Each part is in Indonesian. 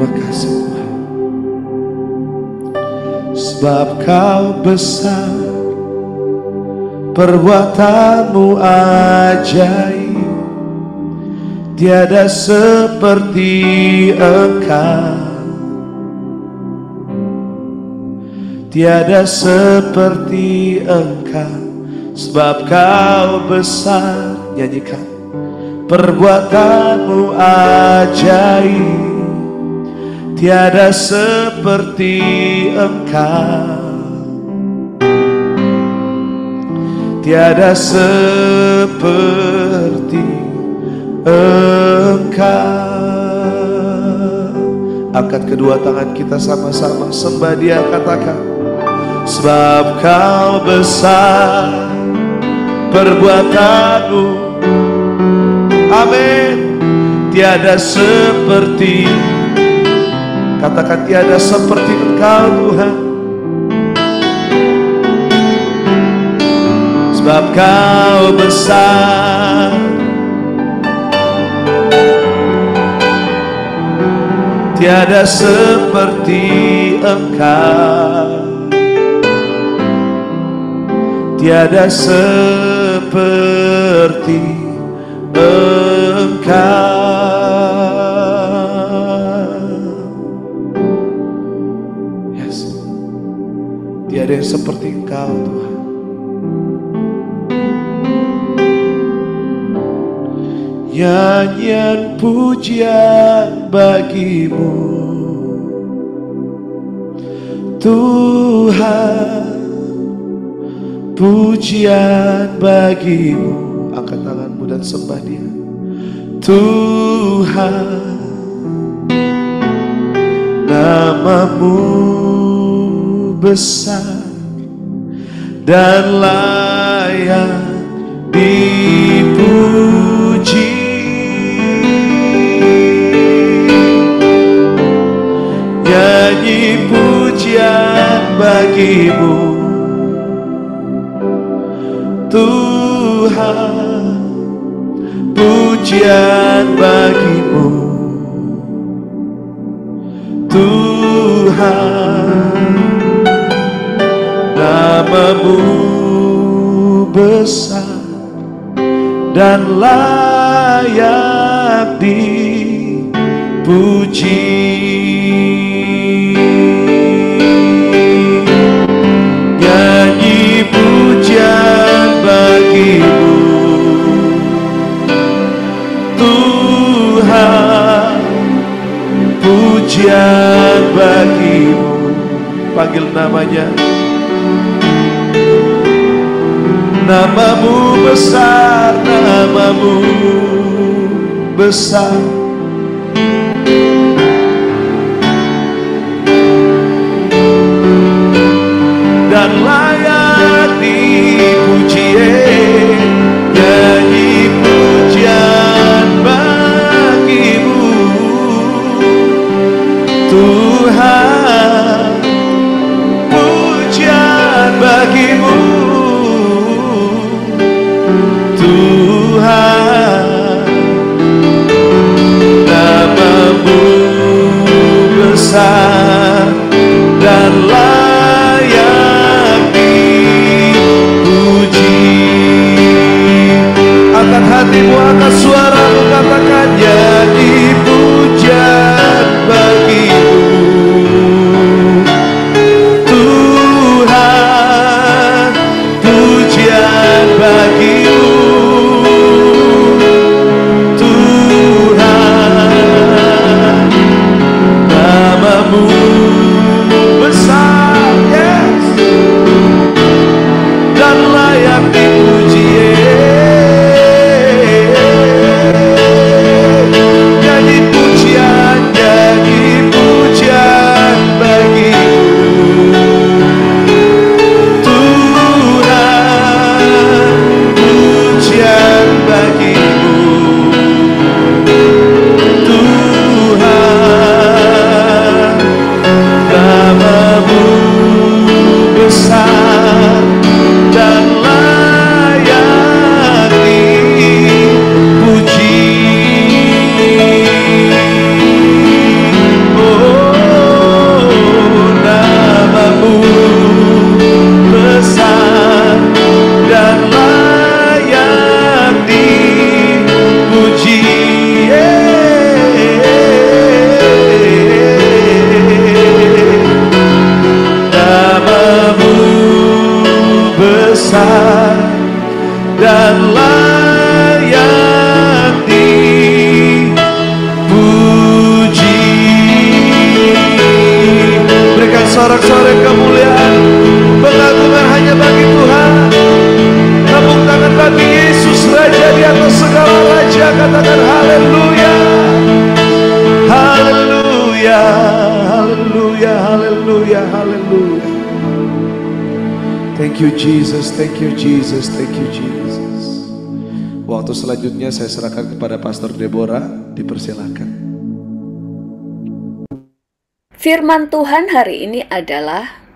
Terima kasih Tuhan, sebab Kau besar, perbuatanmu ajaib, tiada seperti Engkau, tiada seperti Engkau. Sebab Kau besar, nyanyikan, perbuatanmu ajaib, tiada seperti Engkau, tiada seperti Engkau. Angkat kedua tangan kita sama-sama, sembah Dia, katakan, sebab Kau besar, perbuatanmu, amin, tiada seperti, katakan, tiada seperti Engkau Tuhan. Sebab Kau besar, tiada seperti Engkau, tiada seperti Engkau. Yes, tiada yang seperti Engkau Tuhan. Nyanyian pujian bagimu Tuhan, pujian bagimu. Angkat tanganmu dan sembah Dia. Tuhan, nama-Mu besar dan layak dipuji. Nyanyi pujian bagimu Tuhan, pujian bagimu Tuhan, nama-Mu besar dan layak dipuji. Nyanyi pujian bagimu Tuhan, pujian bagimu. Panggil namanya, nama-Mu besar, nama-Mu besar, dan layak dipuji. Nyanyi pujian bagimu Tuhan, pujian bagimu Tuhan, Thank you Jesus, thank you Jesus, thank you Jesus. Waktu selanjutnya saya serahkan kepada Pastor Deborah, dipersilakan. Firman Tuhan hari ini adalah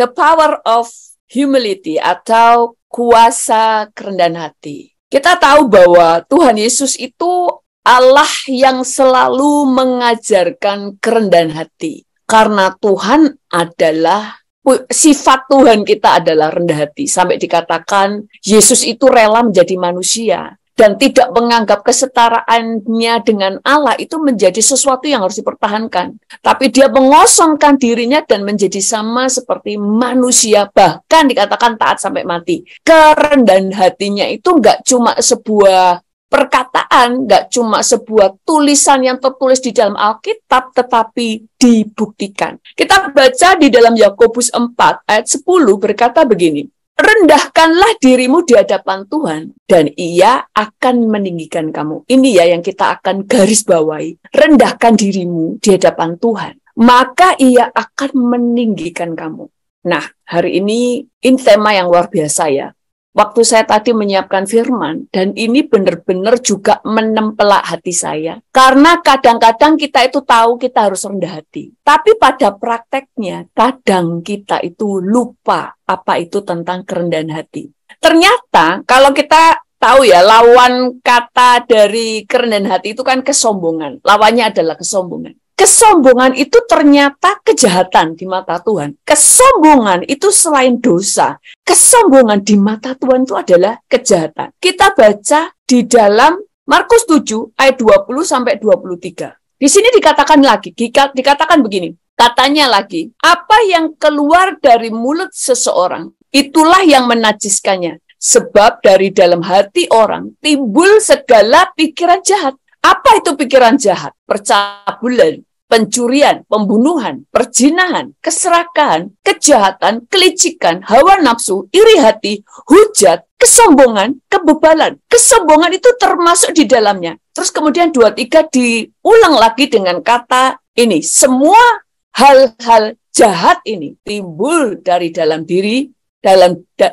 the power of humility atau kuasa kerendahan hati. Kita tahu bahwa Tuhan Yesus itu Allah yang selalu mengajarkan kerendahan hati. Karena Tuhan adalah, sifat Tuhan kita adalah rendah hati. Sampai dikatakan Yesus itu rela menjadi manusia. Dan tidak menganggap kesetaraannya dengan Allah itu menjadi sesuatu yang harus dipertahankan. Tapi dia mengosongkan dirinya dan menjadi sama seperti manusia. Bahkan dikatakan taat sampai mati. Kerendahan hatinya itu nggak cuma sebuah perkataan, nggak cuma sebuah tulisan yang tertulis di dalam Alkitab, tetapi dibuktikan. Kita baca di dalam Yakobus 4 ayat 10 berkata begini. Rendahkanlah dirimu di hadapan Tuhan, dan Ia akan meninggikan kamu. Ini ya yang kita akan garis bawahi. Rendahkan dirimu di hadapan Tuhan, maka Ia akan meninggikan kamu. Nah, hari ini tema yang luar biasa ya. Waktu saya tadi menyiapkan firman, dan ini benar-benar juga menempelak hati saya. Karena kadang-kadang kita itu tahu kita harus rendah hati. Tapi pada prakteknya, kadang kita itu lupa apa itu tentang kerendahan hati. Ternyata kalau kita tahu ya, lawan kata dari kerendahan hati itu kan kesombongan. Lawannya adalah kesombongan. Kesombongan itu ternyata kejahatan di mata Tuhan. Kesombongan itu selain dosa, kesombongan di mata Tuhan itu adalah kejahatan. Kita baca di dalam Markus 7 ayat 20-23. Di sini dikatakan lagi, dikatakan begini. Katanya lagi, apa yang keluar dari mulut seseorang, itulah yang menajiskannya. Sebab dari dalam hati orang timbul segala pikiran jahat. Apa itu pikiran jahat? Percabulan, pencurian, pembunuhan, perzinahan, keserakahan, kejahatan, kelicikan, hawa nafsu, iri hati, hujat, kesombongan, kebebalan. Kesombongan itu termasuk di dalamnya. Terus kemudian 23 diulang lagi dengan kata ini. Semua hal-hal jahat ini timbul dari dalam diri,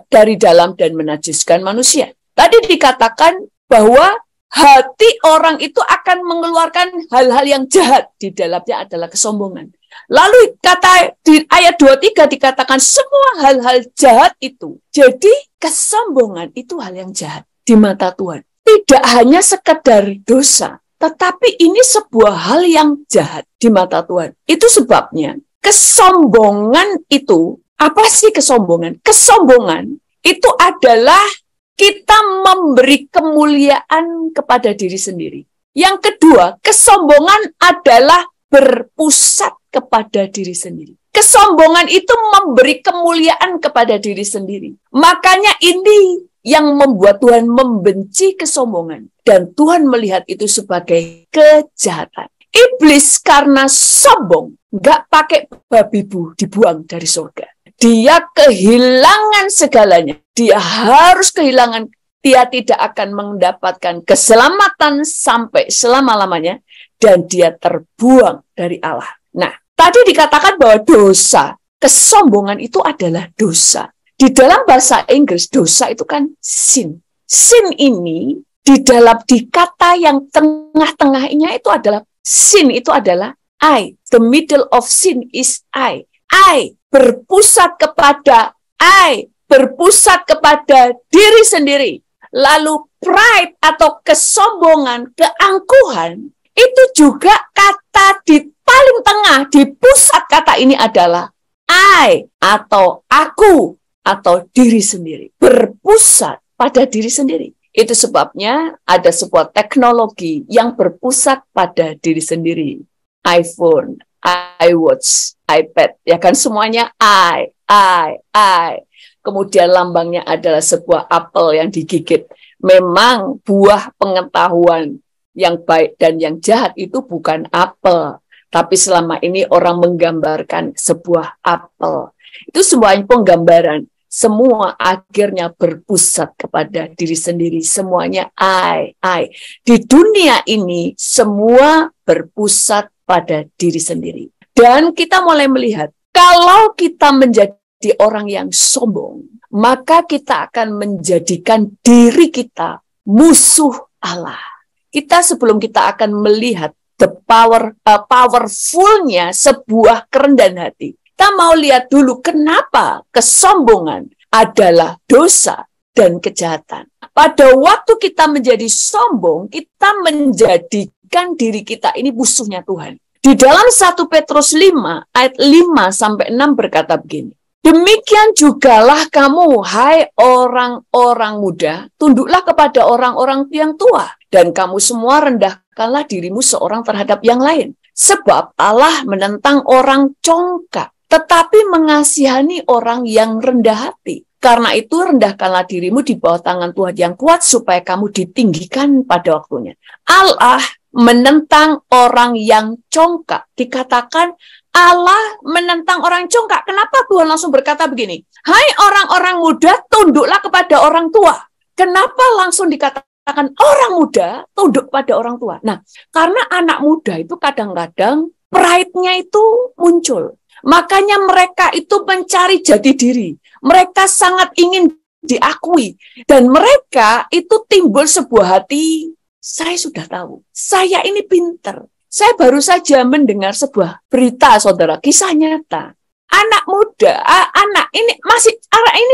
dari dalam dan menajiskan manusia. Tadi dikatakan bahwa hati orang itu akan mengeluarkan hal-hal yang jahat. Di dalamnya adalah kesombongan. Lalu kata di ayat 23 dikatakan semua hal-hal jahat itu. Jadi kesombongan itu hal yang jahat di mata Tuhan. Tidak hanya sekedar dosa, tetapi ini sebuah hal yang jahat di mata Tuhan. Itu sebabnya kesombongan itu, apa sih kesombongan? Kesombongan itu adalah kita memberi kemuliaan kepada diri sendiri. Yang kedua, kesombongan adalah berpusat kepada diri sendiri. Kesombongan itu memberi kemuliaan kepada diri sendiri. Makanya ini yang membuat Tuhan membenci kesombongan. Dan Tuhan melihat itu sebagai kejahatan. Iblis karena sombong, nggak pakai babi bu, dibuang dari surga. Dia kehilangan segalanya. Dia harus kehilangan. Dia tidak akan mendapatkan keselamatan sampai selama-lamanya. Dan dia terbuang dari Allah. Nah, tadi dikatakan bahwa dosa, kesombongan itu adalah dosa. Di dalam bahasa Inggris, dosa itu kan sin. Sin ini, di kata yang tengah-tengahnya itu adalah, sin itu adalah I. The middle of sin is I. I berpusat kepada I, berpusat kepada diri sendiri. Lalu pride atau kesombongan, keangkuhan, itu juga kata di paling tengah, di pusat kata ini adalah I atau aku atau diri sendiri. Berpusat pada diri sendiri. Itu sebabnya ada sebuah teknologi yang berpusat pada diri sendiri. iPhone, iWatch, iPad, ya kan semuanya I. Kemudian lambangnya adalah sebuah apel yang digigit. Memang buah pengetahuan yang baik dan yang jahat itu bukan apel. Tapi selama ini orang menggambarkan sebuah apel. Itu semuanya penggambaran. Semua akhirnya berpusat kepada diri sendiri. Semuanya I. Di dunia ini semua berpusat pada diri sendiri. Dan kita mulai melihat, kalau kita menjadi menjadi orang yang sombong, maka kita akan menjadikan diri kita musuh Allah. Sebelum kita akan melihat powerfulnya sebuah kerendahan hati, kita mau lihat dulu kenapa kesombongan adalah dosa dan kejahatan. Pada waktu kita menjadi sombong, kita menjadikan diri kita ini musuhnya Tuhan. Di dalam 1 Petrus 5 ayat 5-6 berkata begini, demikian jugalah kamu, hai orang-orang muda, tunduklah kepada orang-orang yang tua, dan kamu semua rendahkanlah dirimu seorang terhadap yang lain. Sebab Allah menentang orang congkak, tetapi mengasihani orang yang rendah hati. Karena itu rendahkanlah dirimu di bawah tangan Tuhan yang kuat, supaya kamu ditinggikan pada waktunya. Allah menentang orang yang congkak. Dikatakan Allah menentang orang congkak. Kenapa Tuhan langsung berkata begini? Hai orang-orang muda, tunduklah kepada orang tua. Kenapa langsung dikatakan orang muda tunduk pada orang tua? Nah, karena anak muda itu kadang-kadang pride-nya itu muncul. Makanya mereka itu mencari jati diri. Mereka sangat ingin diakui. Dan mereka itu timbul sebuah hati, saya sudah tahu, saya ini pinter. Saya baru saja mendengar sebuah berita, saudara, kisah nyata. Anak muda, anak ini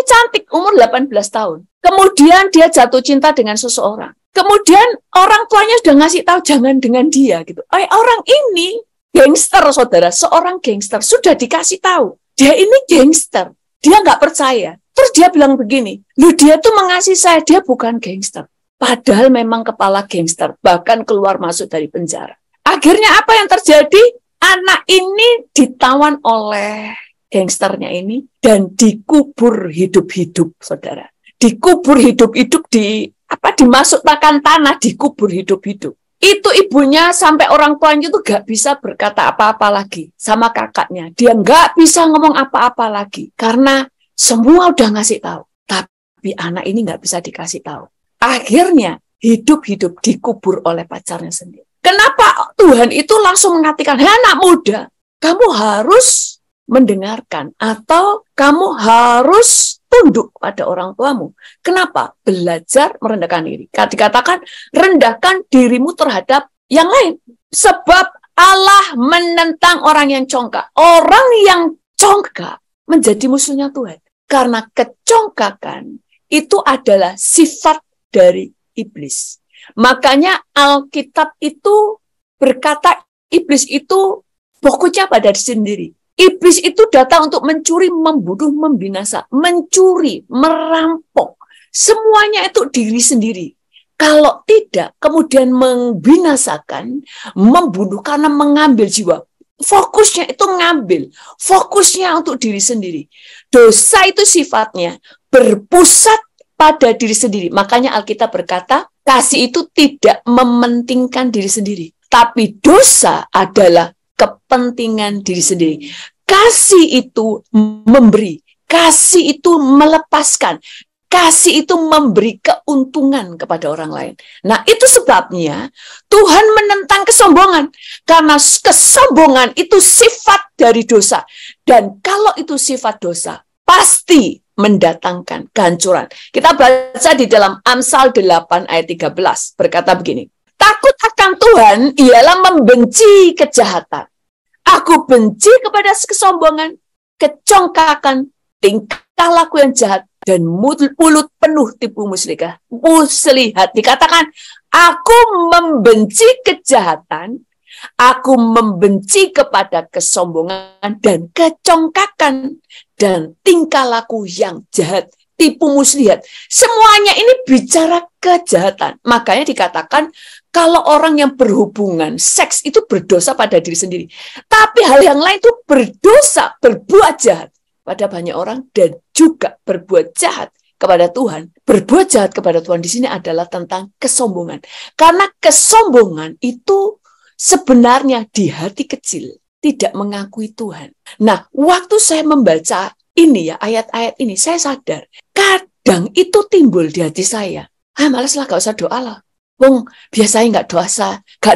cantik, umur 18 tahun. Kemudian dia jatuh cinta dengan seseorang. Kemudian orang tuanya sudah ngasih tahu, jangan dengan dia. Gitu. Orang ini gangster, saudara, seorang gangster. Sudah dikasih tahu, dia ini gangster. Dia nggak percaya. Terus dia bilang begini, loh dia tuh mengasihi saya, dia bukan gangster. Padahal memang kepala gangster, bahkan keluar masuk dari penjara. Akhirnya apa yang terjadi? Anak ini ditawan oleh gangsternya ini dan dikubur hidup-hidup, saudara. Dikubur hidup-hidup, dimasukkan tanah, dikubur hidup-hidup. Itu ibunya sampai orang tuanya itu gak bisa berkata apa-apa lagi sama kakaknya. Dia gak bisa ngomong apa-apa lagi karena semua udah ngasih tahu. Tapi anak ini gak bisa dikasih tahu. Akhirnya hidup-hidup dikubur oleh pacarnya sendiri. Kenapa Tuhan itu langsung mengatakan, hei anak muda, kamu harus mendengarkan atau kamu harus tunduk pada orang tuamu. Kenapa? Belajar merendahkan diri. Dikatakan, rendahkan dirimu terhadap yang lain. Sebab Allah menentang orang yang congkak. Orang yang congkak menjadi musuhnya Tuhan. Karena kecongkakan itu adalah sifat dari iblis. Makanya Alkitab itu berkata iblis itu pokoknya pada diri sendiri. Iblis itu datang untuk mencuri, membunuh, membinasa, mencuri, merampok. Semuanya itu diri sendiri. Kalau tidak, kemudian membinasakan, membunuh karena mengambil jiwa. Fokusnya itu ngambil, fokusnya untuk diri sendiri. Dosa itu sifatnya berpusat pada diri sendiri. Makanya Alkitab berkata, kasih itu tidak mementingkan diri sendiri. Tapi dosa adalah kepentingan diri sendiri. Kasih itu memberi. Kasih itu melepaskan. Kasih itu memberi keuntungan kepada orang lain. Nah, itu sebabnya Tuhan menentang kesombongan. Karena kesombongan itu sifat dari dosa. Dan kalau itu sifat dosa, pasti mendatangkan kehancuran. Kita baca di dalam Amsal 8 ayat 13. Berkata begini, takut akan Tuhan ialah membenci kejahatan. Aku benci kepada kesombongan, kecongkakan, tingkah laku yang jahat, dan mulut penuh tipu muslihat. Dikatakan, aku membenci kejahatan, aku membenci kepada kesombongan dan kecongkakan, dan tingkah laku yang jahat, tipu muslihat. Semuanya ini bicara kejahatan. Makanya dikatakan, kalau orang yang berhubungan seks itu berdosa pada diri sendiri. Tapi hal yang lain itu berdosa, berbuat jahat pada banyak orang dan juga berbuat jahat kepada Tuhan. Berbuat jahat kepada Tuhan di sini adalah tentang kesombongan. Karena kesombongan itu sebenarnya di hati kecil tidak mengakui Tuhan. Nah, waktu saya membaca ini ya, ayat-ayat ini, saya sadar kadang itu timbul di hati saya. Malaslah, gak usah doa lah. Wong biasanya nggak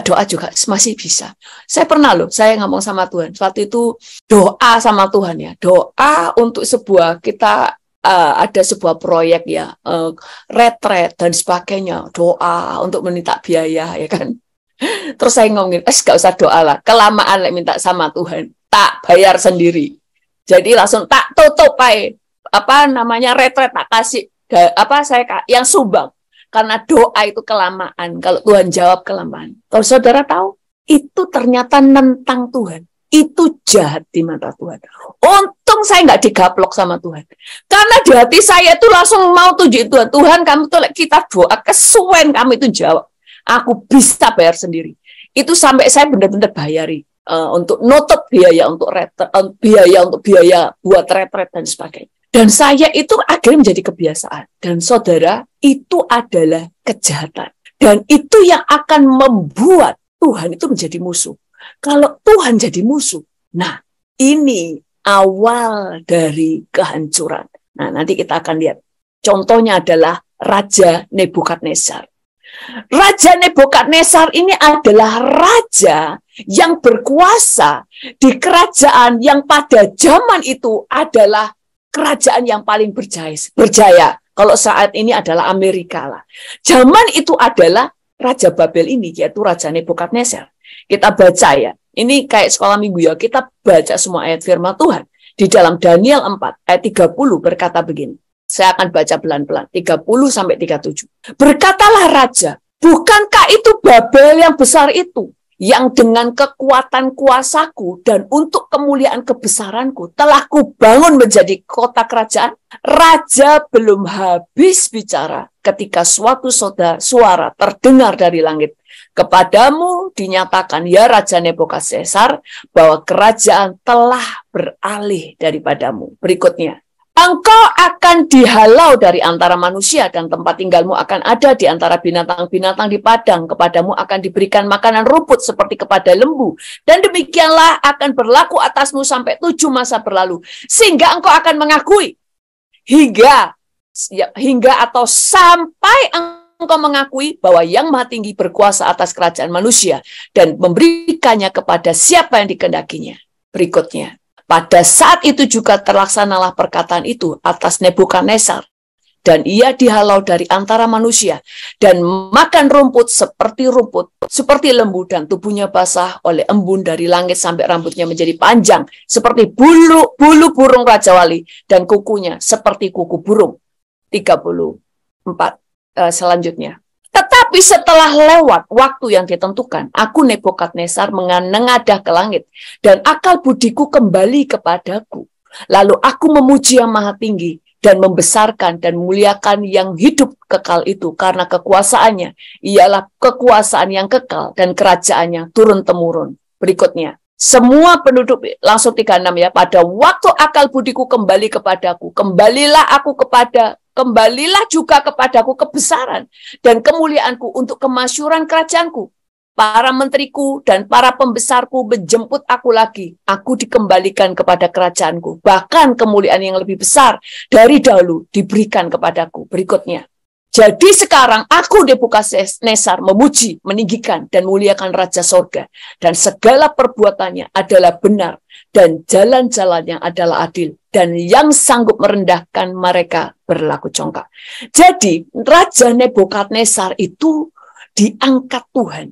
doa juga masih bisa. Saya pernah loh, saya ngomong sama Tuhan. Waktu itu doa sama Tuhan ya, doa untuk kita ada sebuah proyek ya, retret dan sebagainya, doa untuk meminta biaya ya kan. Terus saya ngomongin, gak usah doa lah, kelamaan minta sama Tuhan, tak bayar sendiri. Jadi langsung tak tutup retret tak kasih saya yang sumbang. Karena doa itu kelamaan. Kalau Tuhan jawab kelamaan. Kalau saudara tahu, itu ternyata nentang Tuhan. Itu jahat di mata Tuhan. Untung saya nggak digaplok sama Tuhan. Karena di hati saya itu langsung mau tunjukin Tuhan. Tuhan, kamu tuh kita doa kesuwen kamu itu jawab. Aku bisa bayar sendiri. Itu sampai saya benar-benar bayari. Untuk nutup biaya untuk biaya buat retret dan sebagainya. Dan saya itu akhirnya menjadi kebiasaan. Dan saudara, itu adalah kejahatan. Dan itu yang akan membuat Tuhan itu menjadi musuh. Kalau Tuhan jadi musuh, nah ini awal dari kehancuran. Nah nanti kita akan lihat. Contohnya adalah Raja Nebukadnezar. Raja Nebukadnezar ini adalah raja yang berkuasa di kerajaan yang pada zaman itu adalah kerajaan yang paling berjaya. Kalau saat ini adalah Amerika lah. Zaman itu adalah Raja Babel ini, yaitu Raja Nebukadnezar. Kita baca ya. Ini kayak sekolah minggu ya. Kita baca semua ayat firman Tuhan. Di dalam Daniel 4 ayat 30 berkata begini. Saya akan baca pelan-pelan. 30 sampai 37. Berkatalah raja, bukankah itu Babel yang besar itu? Yang dengan kekuatan kuasaku dan untuk kemuliaan kebesaranku telah kubangun menjadi kota kerajaan. Raja belum habis bicara ketika suatu suara terdengar dari langit. Kepadamu dinyatakan, ya Raja Nebukadnezar, bahwa kerajaan telah beralih daripadamu. Berikutnya. Engkau akan dihalau dari antara manusia dan tempat tinggalmu akan ada di antara binatang-binatang di padang. Kepadamu akan diberikan makanan rumput seperti kepada lembu. Dan demikianlah akan berlaku atasmu sampai 7 masa berlalu. Sehingga engkau akan mengakui hingga atau sampai engkau mengakui bahwa yang Maha Tinggi berkuasa atas kerajaan manusia dan memberikannya kepada siapa yang dikehendakinya. Berikutnya. Pada saat itu juga terlaksanalah perkataan itu atas Nebukadnezar. Dan ia dihalau dari antara manusia. Dan makan rumput, seperti lembu. Dan tubuhnya basah oleh embun dari langit sampai rambutnya menjadi panjang. Seperti bulu burung Raja Wali. Dan kukunya seperti kuku burung. 34 selanjutnya. Tetapi setelah lewat waktu yang ditentukan, aku Nebukadnezar menengadah ke langit, dan akal budiku kembali kepadaku. Lalu aku memuji yang Maha Tinggi, dan membesarkan dan memuliakan yang hidup kekal itu, karena kekuasaannya ialah kekuasaan yang kekal, dan kerajaannya turun-temurun. Berikutnya, semua penduduk, langsung 36 ya, pada waktu akal budiku kembali kepadaku, kembalilah juga kepadaku kebesaran dan kemuliaanku untuk kemasyhuran kerajaanku. Para menteriku dan para pembesarku menjemput aku lagi. Aku dikembalikan kepada kerajaanku. Bahkan kemuliaan yang lebih besar dari dahulu diberikan kepadaku. Berikutnya. Jadi sekarang aku Nebukadnezar memuji, meninggikan dan muliakan Raja Sorga. Dan segala perbuatannya adalah benar. Dan jalan-jalannya adalah adil. Dan yang sanggup merendahkan mereka berlaku congkak. Jadi Raja Nebukadnezar itu diangkat Tuhan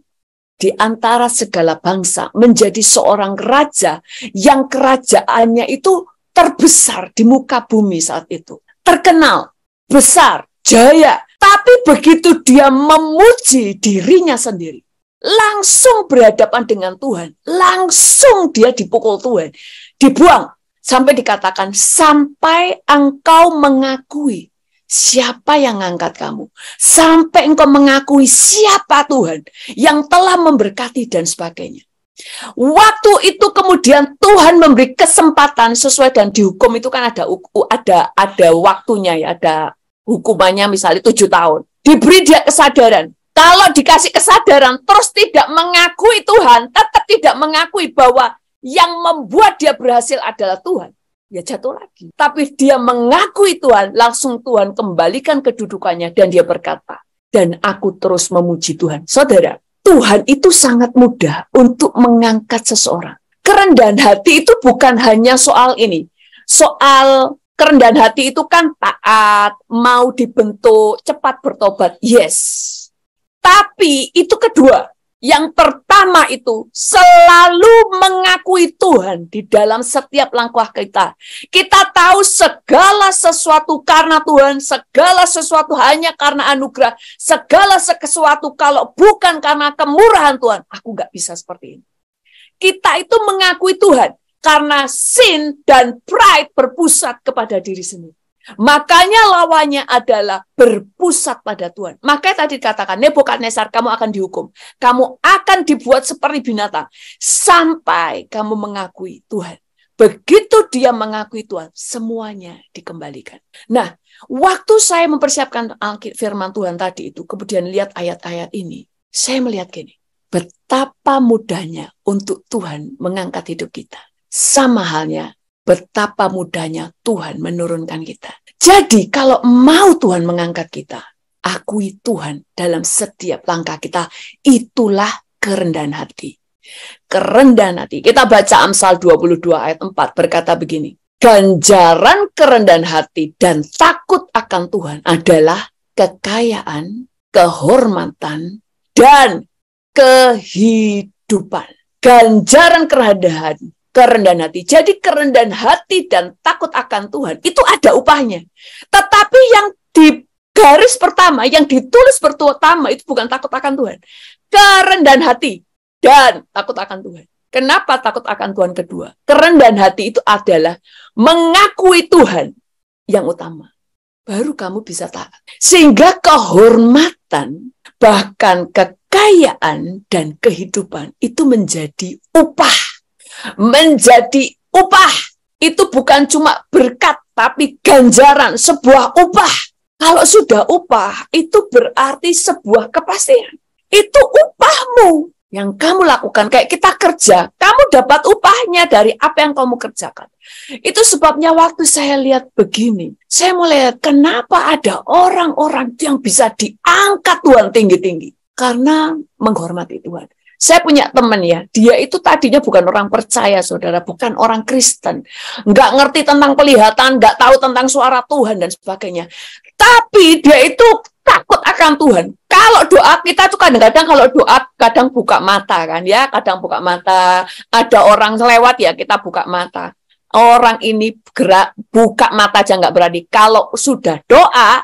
di antara segala bangsa menjadi seorang raja yang kerajaannya itu terbesar di muka bumi saat itu. Terkenal, besar, jaya. Tapi begitu dia memuji dirinya sendiri, langsung berhadapan dengan Tuhan, langsung dia dipukul Tuhan, dibuang. Sampai dikatakan, sampai engkau mengakui siapa yang ngangkat kamu. Sampai engkau mengakui siapa Tuhan yang telah memberkati dan sebagainya. Waktu itu kemudian Tuhan memberi kesempatan sesuai dan dihukum itu kan ada waktunya ya, ada hukumannya misalnya 7 tahun. Diberi dia kesadaran. Kalau dikasih kesadaran terus tidak mengakui Tuhan, tetap tidak mengakui bahwa yang membuat dia berhasil adalah Tuhan, ya jatuh lagi. Tapi dia mengakui Tuhan, langsung Tuhan kembalikan kedudukannya dan dia berkata, dan aku terus memuji Tuhan. Saudara, Tuhan itu sangat mudah untuk mengangkat seseorang. Kerendahan hati itu bukan hanya soal ini. Soal kerendahan hati itu kan taat, mau dibentuk, cepat bertobat. Yes. Tapi itu kedua. Yang pertama itu selalu mengakui Tuhan di dalam setiap langkah kita. Kita tahu segala sesuatu karena Tuhan, segala sesuatu hanya karena anugerah, segala sesuatu kalau bukan karena kemurahan Tuhan, aku nggak bisa seperti ini. Kita itu mengakui Tuhan karena sin dan pride berpusat kepada diri sendiri. Makanya lawannya adalah berpusat pada Tuhan. Makanya tadi dikatakan, Nebukadnezar, kamu akan dihukum. Kamu akan dibuat seperti binatang. Sampai kamu mengakui Tuhan. Begitu dia mengakui Tuhan, semuanya dikembalikan. Nah, waktu saya mempersiapkan firman Tuhan tadi itu, kemudian lihat ayat-ayat ini, saya melihat gini, betapa mudahnya untuk Tuhan mengangkat hidup kita. Sama halnya, betapa mudahnya Tuhan menurunkan kita. Jadi kalau mau Tuhan mengangkat kita, akui Tuhan dalam setiap langkah kita. Itulah kerendahan hati. Kerendahan hati. Kita baca Amsal 22 ayat 4 berkata begini. Ganjaran kerendahan hati dan takut akan Tuhan adalah kekayaan, kehormatan, dan kehidupan. Ganjaran kerendahan hati. Jadi kerendahan hati dan takut akan Tuhan itu ada upahnya. Tetapi yang di garis pertama, yang ditulis pertama itu bukan takut akan Tuhan. Kerendahan hati dan takut akan Tuhan. Kenapa takut akan Tuhan kedua? Kerendahan hati itu adalah mengakui Tuhan yang utama. Baru kamu bisa taat. Sehingga kehormatan, bahkan kekayaan dan kehidupan itu menjadi upah. Menjadi upah. Itu bukan cuma berkat, tapi ganjaran, sebuah upah. Kalau sudah upah, itu berarti sebuah kepastian. Itu upahmu yang kamu lakukan. Kayak kita kerja, kamu dapat upahnya dari apa yang kamu kerjakan. Itu sebabnya waktu saya lihat begini, saya mulai lihat kenapa ada orang-orang yang bisa diangkat Tuhan tinggi-tinggi. Karena menghormati Tuhan. Saya punya teman ya, dia itu tadinya bukan orang percaya, saudara, bukan orang Kristen. Nggak ngerti tentang pelihatan, nggak tahu tentang suara Tuhan dan sebagainya. Tapi dia itu takut akan Tuhan. Kalau doa kita tuh kadang-kadang kalau doa kadang buka mata kan ya, kadang buka mata. Ada orang lewat ya kita buka mata. Orang ini gerak buka mata aja nggak berani. Kalau sudah doa,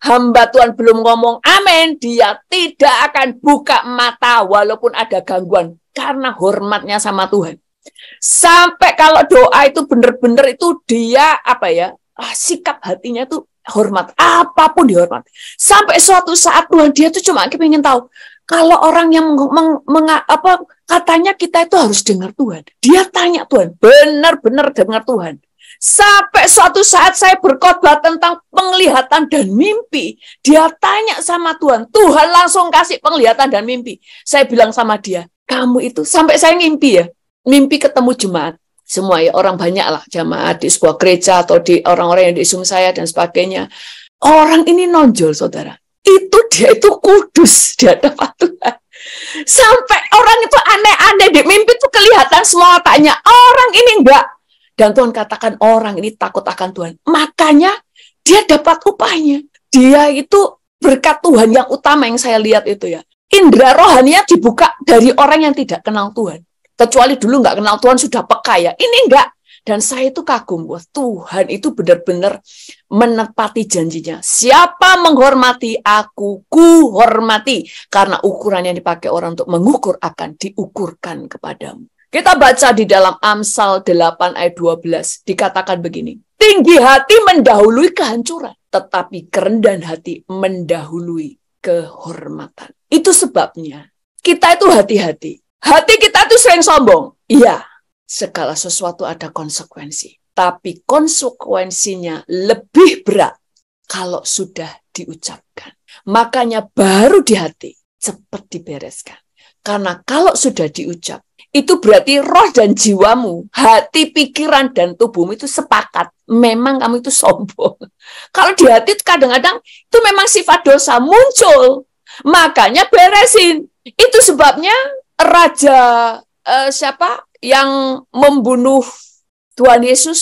hamba Tuhan belum ngomong amin, dia tidak akan buka mata walaupun ada gangguan. Karena hormatnya sama Tuhan. Sampai kalau doa itu benar-benar itu dia sikap hatinya tuh hormat. Apapun dihormat. Sampai suatu saat Tuhan dia tuh cuma ingin tahu. Kalau orang yang katanya kita itu harus dengar Tuhan. Dia tanya Tuhan, benar-benar dengar Tuhan. Sampai suatu saat saya berkhotbah tentang penglihatan dan mimpi. Dia tanya sama Tuhan. Tuhan langsung kasih penglihatan dan mimpi. Saya bilang sama dia, kamu itu, sampai saya ngimpi ya. Mimpi ketemu jemaat. Semua ya, orang banyak lah jemaat di sebuah gereja atau di orang-orang yang di Zoom saya dan sebagainya. Orang ini nonjol, saudara. Dia itu kudus di hadapan Tuhan. Sampai orang itu aneh-aneh. Di mimpi itu kelihatan semua tanya. Orang ini enggak. Dan Tuhan katakan orang ini takut akan Tuhan. Makanya dia dapat upahnya. Dia itu berkat Tuhan yang utama yang saya lihat itu ya. Indra rohaninya dibuka dari orang yang tidak kenal Tuhan. Kecuali dulu nggak kenal Tuhan sudah peka ya. Ini enggak. Dan saya itu kagum. Wah, Tuhan itu benar-benar menepati janjinya. Siapa menghormati aku, ku hormati. Karena ukuran yang dipakai orang untuk mengukur akan diukurkan kepadamu. Kita baca di dalam Amsal 8 ayat 12. Dikatakan begini. Tinggi hati mendahului kehancuran. Tetapi kerendahan hati mendahului kehormatan. Itu sebabnya kita itu hati-hati. Hati kita itu sering sombong. Iya, segala sesuatu ada konsekuensi. Tapi konsekuensinya lebih berat kalau sudah diucapkan. Makanya baru di hati cepat dibereskan. Karena kalau sudah diucap, itu berarti roh dan jiwamu, hati, pikiran, dan tubuhmu itu sepakat. Memang kamu itu sombong. Kalau di hati kadang-kadang itu memang sifat dosa muncul. Makanya beresin. Itu sebabnya Raja siapa yang membunuh Tuhan Yesus,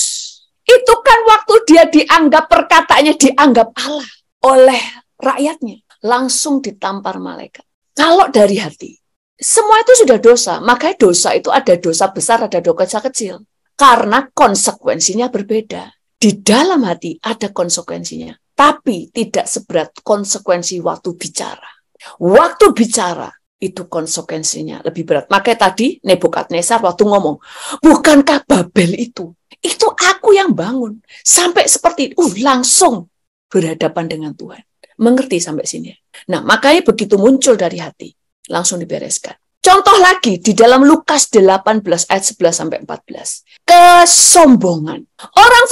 itu kan waktu dia dianggap, perkataannya dianggap Allah oleh rakyatnya, langsung ditampar malaikat. Kalau dari hati, semua itu sudah dosa. Makanya dosa itu ada dosa besar, ada dosa kecil. Karena konsekuensinya berbeda. Di dalam hati ada konsekuensinya, tapi tidak seberat konsekuensi waktu bicara. Waktu bicara itu konsekuensinya lebih berat. Makanya tadi Nebukadnezar waktu ngomong, bukankah Babel itu aku yang bangun. Sampai seperti langsung berhadapan dengan Tuhan. Mengerti sampai sini. Nah, makanya begitu muncul dari hati, langsung dibereskan. Contoh lagi di dalam Lukas 18 ayat 11 sampai 14. Kesombongan. Orang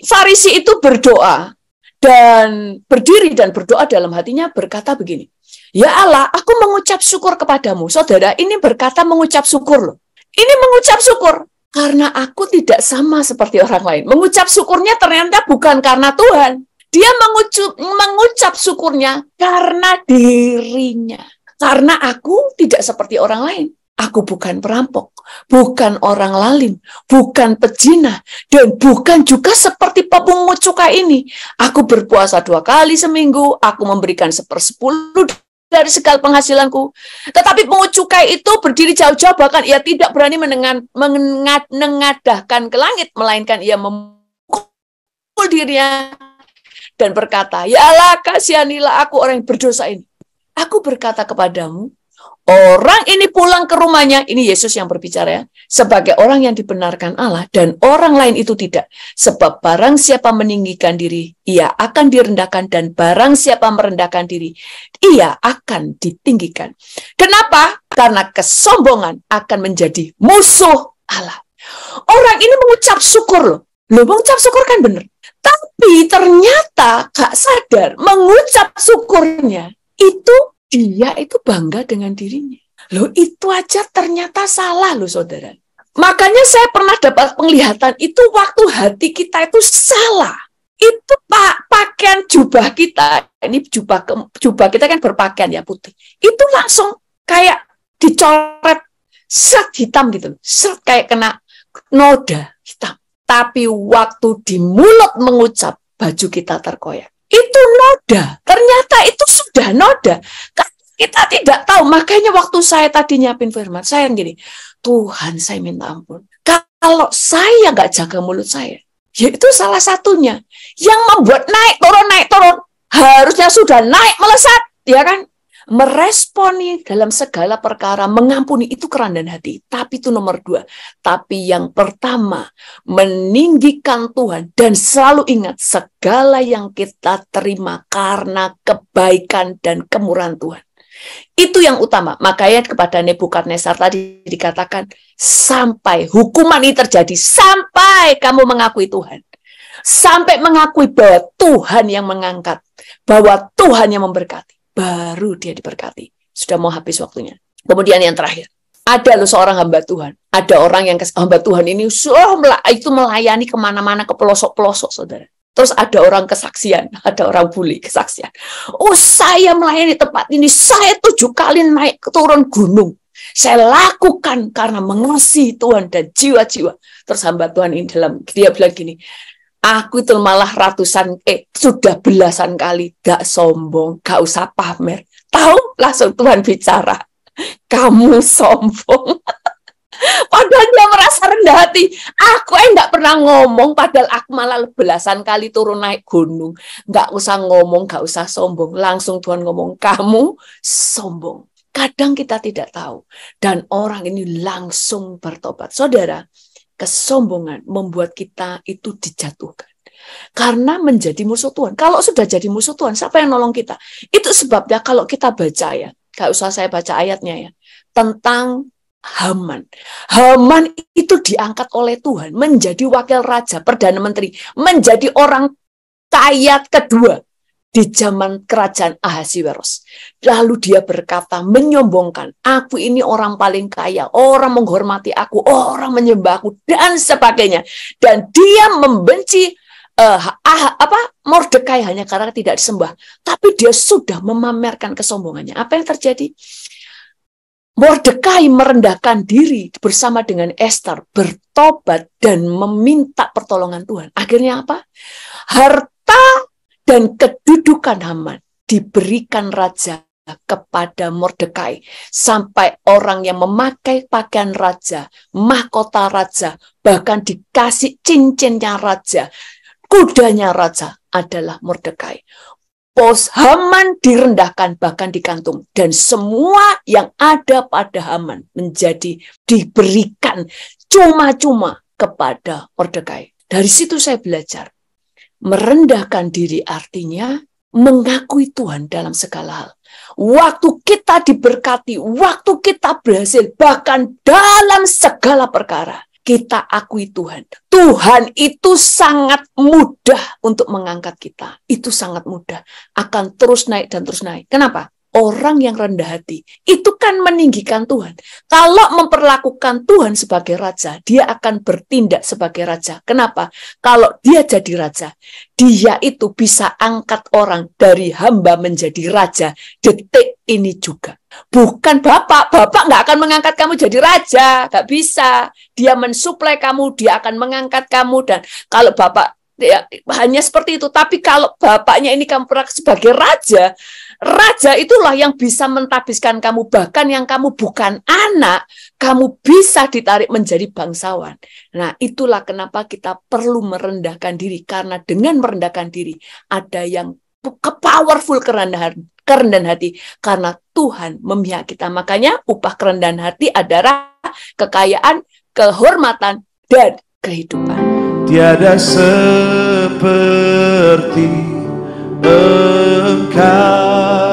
Farisi itu berdoa dan berdiri dan berdoa dalam hatinya berkata begini. Ya Allah, aku mengucap syukur kepadamu. Saudara, ini berkata mengucap syukur loh. Ini mengucap syukur karena aku tidak sama seperti orang lain. Mengucap syukurnya ternyata bukan karena Tuhan. Dia mengucap syukurnya karena dirinya. Karena aku tidak seperti orang lain. Aku bukan perampok, bukan orang lalim, bukan pezina, dan bukan juga seperti pemungut cukai ini. Aku berpuasa 2 kali seminggu, aku memberikan 1/10 dari segala penghasilanku. Tetapi pungut cukai itu berdiri jauh-jauh, bahkan ia tidak berani menengadahkan ke langit, melainkan ia memukul dirinya dan berkata, ya Allah, kasihanilah aku orang yang berdosa ini. Aku berkata kepadamu, orang ini pulang ke rumahnya, ini Yesus yang berbicara ya, sebagai orang yang dibenarkan Allah, dan orang lain itu tidak. Sebab barang siapa meninggikan diri, ia akan direndahkan, dan barang siapa merendahkan diri, ia akan ditinggikan. Kenapa? Karena kesombongan akan menjadi musuh Allah. Orang ini mengucap syukur loh. Mengucap syukur kan benar. Tapi ternyata gak sadar, mengucap syukurnya, itu dia itu bangga dengan dirinya. Loh, itu aja ternyata salah loh, saudara. Makanya saya pernah dapat penglihatan itu waktu hati kita itu salah. Itu pakaian jubah kita, ini jubah kita kan berpakaian ya putih. Itu langsung kayak dicoret seret hitam gitu. Seret kayak kena noda hitam. Tapi waktu di mulut mengucap, baju kita terkoyak. Itu noda, ternyata itu sudah noda. Kita tidak tahu, makanya waktu saya tadi nyiapin firman, saya gini, Tuhan saya minta ampun. Kalau saya nggak jaga mulut saya, ya itu salah satunya. Yang membuat naik turun, harusnya sudah naik melesat, ya kan? Meresponi dalam segala perkara, mengampuni itu kerendahan hati. Tapi itu nomor 2. Tapi yang pertama, meninggikan Tuhan dan selalu ingat segala yang kita terima karena kebaikan dan kemurahan Tuhan. Itu yang utama. Makanya kepada Nebukadnezar tadi dikatakan, sampai hukuman ini terjadi, sampai kamu mengakui Tuhan. Sampai mengakui bahwa Tuhan yang mengangkat, bahwa Tuhan yang memberkati. Baru dia diberkati. Sudah mau habis waktunya. Kemudian yang terakhir. Ada loh seorang hamba Tuhan. Ada orang yang hamba Tuhan ini itu melayani kemana-mana ke pelosok-pelosok, saudara. Terus ada orang kesaksian. Ada orang bully kesaksian. Oh, saya melayani tempat ini. Saya 7 kali naik turun gunung. Saya lakukan karena mengasihi Tuhan dan jiwa-jiwa. Terus hamba Tuhan ini dia bilang gini, aku itu malah sudah belasan kali gak sombong, gak usah pamer. Tahu, langsung Tuhan bicara, kamu sombong. Padahal dia merasa rendah hati. Aku enggak pernah ngomong, padahal aku malah belasan kali turun naik gunung. Gak usah ngomong, gak usah sombong. Langsung Tuhan ngomong, kamu sombong. Kadang kita tidak tahu. Dan orang ini langsung bertobat. Saudara, kesombongan membuat kita itu dijatuhkan. Karena menjadi musuh Tuhan. Kalau sudah jadi musuh Tuhan, siapa yang nolong kita? Itu sebabnya kalau kita baca ya, gak usah saya baca ayatnya ya, tentang Haman. Haman itu diangkat oleh Tuhan menjadi wakil raja, perdana menteri, menjadi orang kaya kedua. di zaman kerajaan Ahasiweros. Lalu dia berkata, menyombongkan, aku ini orang paling kaya, orang menghormati aku, orang menyembah aku, dan sebagainya. Dan dia membenci Mordekai hanya karena tidak disembah. Tapi dia sudah memamerkan kesombongannya. Apa yang terjadi? Mordekai merendahkan diri bersama dengan Ester, bertobat dan meminta pertolongan Tuhan. Akhirnya apa? Harta dan kedudukan Haman diberikan raja kepada Mordekai, sampai orang yang memakai pakaian raja, mahkota raja, bahkan dikasih cincinnya raja, kudanya raja adalah Mordekai. Bos Haman direndahkan, bahkan digantung, dan semua yang ada pada Haman menjadi diberikan cuma-cuma kepada Mordekai. Dari situ saya belajar, merendahkan diri artinya mengakui Tuhan dalam segala hal. Waktu kita diberkati, waktu kita berhasil, bahkan dalam segala perkara, kita akui Tuhan. Tuhan itu sangat mudah untuk mengangkat kita. Itu sangat mudah. Akan terus naik dan terus naik. Kenapa? Orang yang rendah hati itu kan meninggikan Tuhan. Kalau memperlakukan Tuhan sebagai raja, dia akan bertindak sebagai raja. Kenapa? Kalau dia jadi raja, dia itu bisa angkat orang dari hamba menjadi raja. Detik ini juga. Bukan bapak nggak akan mengangkat kamu jadi raja, nggak bisa. Dia mensuplai kamu, dia akan mengangkat kamu. Dan kalau bapak ya, hanya seperti itu. Tapi kalau bapaknya ini kamu sebagai raja, raja itulah yang bisa mentabiskan kamu. Bahkan yang kamu bukan anak, kamu bisa ditarik menjadi bangsawan. Nah, itulah kenapa kita perlu merendahkan diri. Karena dengan merendahkan diri, ada yang powerful kerendahan hati. Karena Tuhan memihak kita. Makanya upah kerendahan hati adalah kekayaan, kehormatan, dan kehidupan. Tiada seperti Engkau,